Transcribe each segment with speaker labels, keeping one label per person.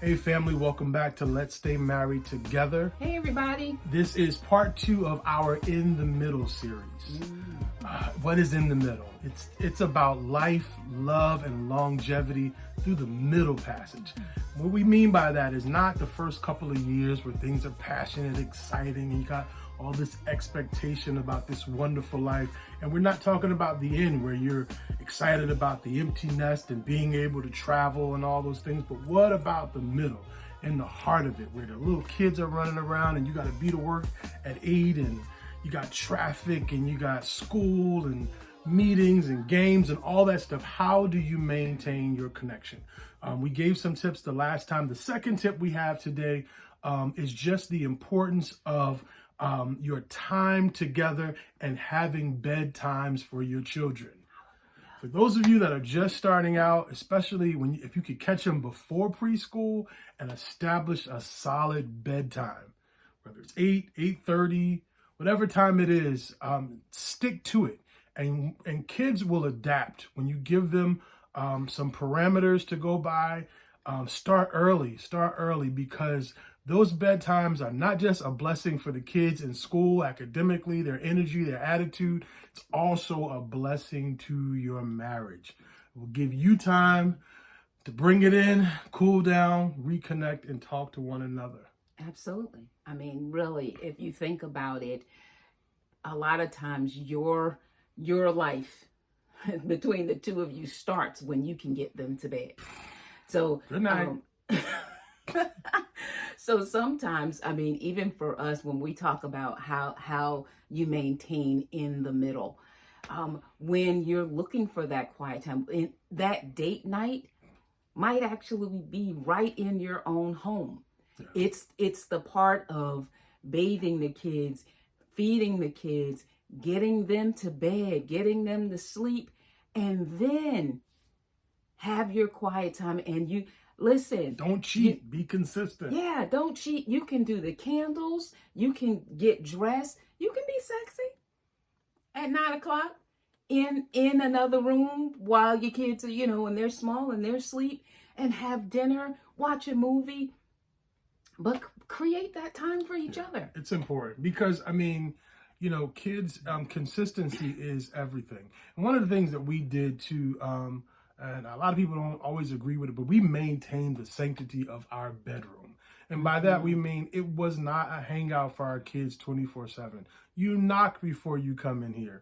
Speaker 1: Hey family, welcome back to Let's Stay Married Together.
Speaker 2: Hey everybody.
Speaker 1: This is part 2 of our In the Middle series. What is in the middle? It's about life, love, and longevity through the middle passage. What we mean by that is not the first couple of years where things are passionate, exciting, and you got all this expectation about this wonderful life. And we're not talking about the end where you're excited about the empty nest and being able to travel and all those things. But what about the middle, in the heart of it, where the little kids are running around and you got to be to work at 8 and you got traffic and you got school and meetings and games and all that stuff? How do you maintain your connection? We gave some tips the last time. The second tip we have today is just the importance of your time together and having bedtimes for your children. For those of you that are just starting out, especially if you could catch them before preschool and establish a solid bedtime, whether it's 8, 8:30, whatever time it is, stick to it. And kids will adapt when you give them some parameters to go by. Start early because those bedtimes are not just a blessing for the kids in school, academically, their energy, their attitude. It's also a blessing to your marriage. It will give you time to bring it in, cool down, reconnect, and talk to one another.
Speaker 2: Absolutely. I mean, really, if you think about it, a lot of times your life between the two of you starts when you can get them to bed. So
Speaker 1: good night.
Speaker 2: So sometimes, I mean, even for us, when we talk about how you maintain in the middle, when you're looking for that quiet time, that date night might actually be right in your own home. Yeah. It's the part of bathing the kids, feeding the kids, getting them to bed, getting them to sleep, and then have your quiet time. And you listen,
Speaker 1: don't cheat, be consistent.
Speaker 2: Yeah, don't cheat. You can do the candles, you can get dressed, you can be sexy at 9:00 in another room while your kids are, and they're small and they're asleep, and have dinner, watch a movie, but create that time for each other.
Speaker 1: It's important because, I mean, kids, consistency is everything. And one of the things that we did to, and a lot of people don't always agree with it, but we maintained the sanctity of our bedroom. And by that, we mean it was not a hangout for our kids 24/7. You knock before you come in here.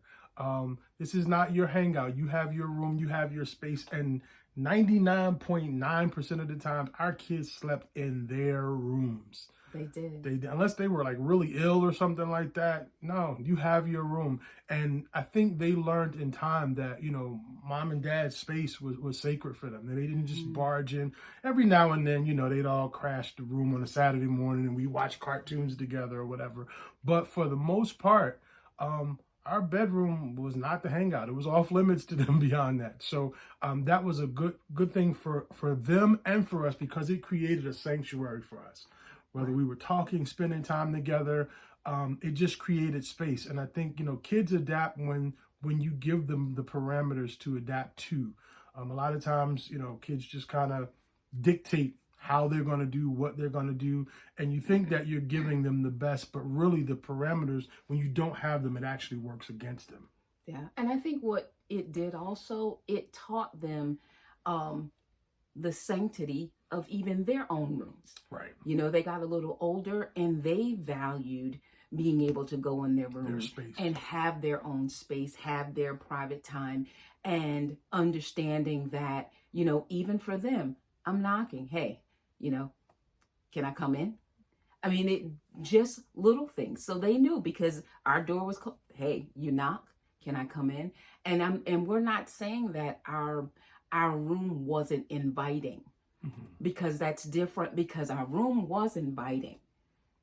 Speaker 1: This is not your hangout. You have your room, you have your space, and 99.9% of the time, our kids slept in their rooms.
Speaker 2: They did.
Speaker 1: Unless they were like really ill or something like that. No, you have your room. And I think they learned in time that, mom and dad's space was sacred for them. That they didn't just barge in. Every now and then, they'd all crash the room on a Saturday morning and we watch cartoons together or whatever. But for the most part, our bedroom was not the hangout. It was off limits to them beyond that. So that was a good thing for them and for us because it created a sanctuary for us. Whether we were talking, spending time together, it just created space. And I think, kids adapt when you give them the parameters to adapt to. A lot of times, kids just kind of dictate how they're going to do, what they're going to do. And you think that you're giving them the best, but really the parameters, when you don't have them, it actually works against them.
Speaker 2: Yeah. And I think what it did also, it taught them the sanctity of even their own rooms.
Speaker 1: Right.
Speaker 2: They got a little older and they valued being able to go in their room and have their own space, have their private time, and understanding that, even for them, I'm knocking. Hey, can I come in? I mean, it just little things. So they knew because our door was closed. Hey, you knock, can I come in? And we're not saying that our room wasn't inviting. Because that's different, because our room was inviting.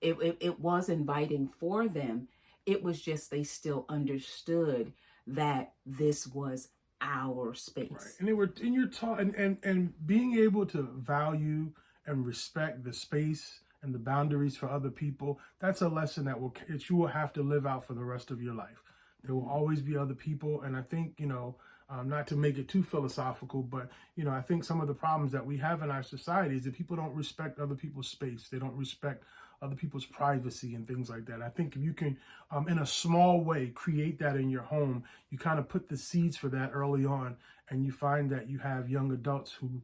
Speaker 2: It was inviting for them. It was just they still understood that this was our space.
Speaker 1: Right. And you're taught and being able to value and respect the space and the boundaries for other people, that's a lesson that you will have to live out for the rest of your life. There will always be other people. And I think, Not to make it too philosophical, but I think some of the problems that we have in our society is that people don't respect other people's space. They don't respect other people's privacy and things like that. I think if you can, in a small way, create that in your home, you kind of put the seeds for that early on, and you find that you have young adults who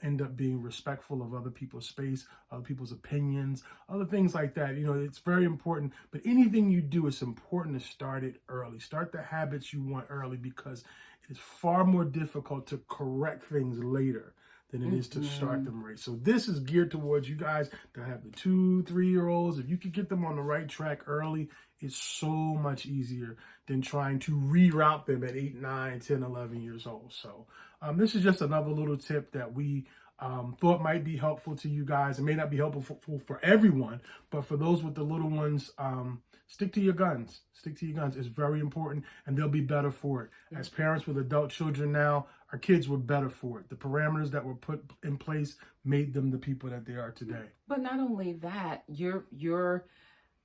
Speaker 1: end up being respectful of other people's space, other people's opinions, other things like that. It's very important, but anything you do, it's important to start it early. Start the habits you want early, because it's far more difficult to correct things later than it is to start them right. So this is geared towards you guys that have the 2-3-year-olds. If you could get them on the right track early, it's so much easier than trying to reroute them at 8, 9, 10, 11 years old. So this is just another little tip that we thought might be helpful to you guys. It may not be helpful for everyone, but for those with the little ones, stick to your guns. Stick to your guns. It's very important, and they'll be better for it. As parents with adult children now, our kids were better for it. The parameters that were put in place made them the people that they are today.
Speaker 2: But not only that, you're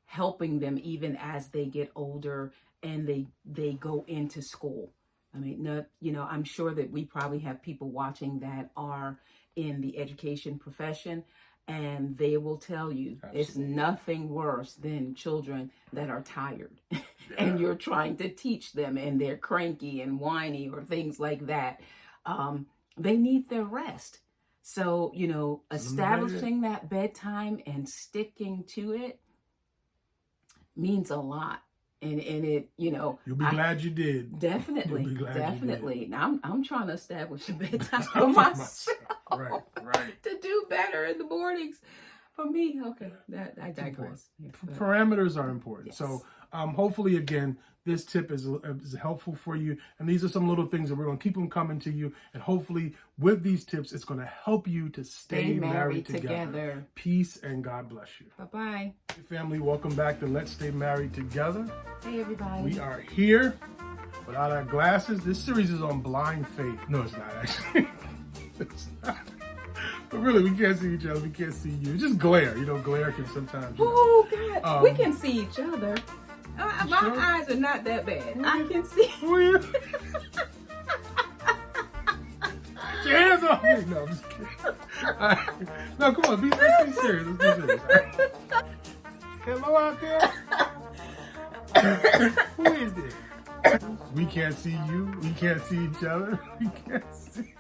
Speaker 2: helping them even as they get older and they go into school. I mean, I'm sure that we probably have people watching that are in the education profession, and they will tell you It's nothing worse than children that are tired and you're trying to teach them and they're cranky and whiny or things like that. They need their rest. So, establishing that bedtime and sticking to it means a lot. And it,
Speaker 1: you'll be glad you did.
Speaker 2: Definitely. Now I'm trying to establish a bedtime for myself.
Speaker 1: Right.
Speaker 2: To do better in the mornings for me. Okay, I digress.
Speaker 1: Parameters are important.
Speaker 2: Yes.
Speaker 1: So hopefully, again, this tip is helpful for you. And these are some little things that we're going to keep them coming to you. And hopefully with these tips, it's going to help you to stay married together. Peace and God bless you.
Speaker 2: Bye-bye.
Speaker 1: Hey family, welcome back to Let's Stay Married Together.
Speaker 2: Hey everybody.
Speaker 1: We are here without our glasses. This series is on blind faith. No, it's not actually. It's not. But really, we can't see each other. We can't see you. Just glare. Glare can sometimes.
Speaker 2: Oh, God. We can see each other. My eyes are not that bad. I can see.
Speaker 1: Who are you? Get your hands off me. No, I'm just kidding. No, come on. Let's be serious. Let's be serious. Right. Hello out there. Who is this? We can't see you. We can't see each other. We can't see.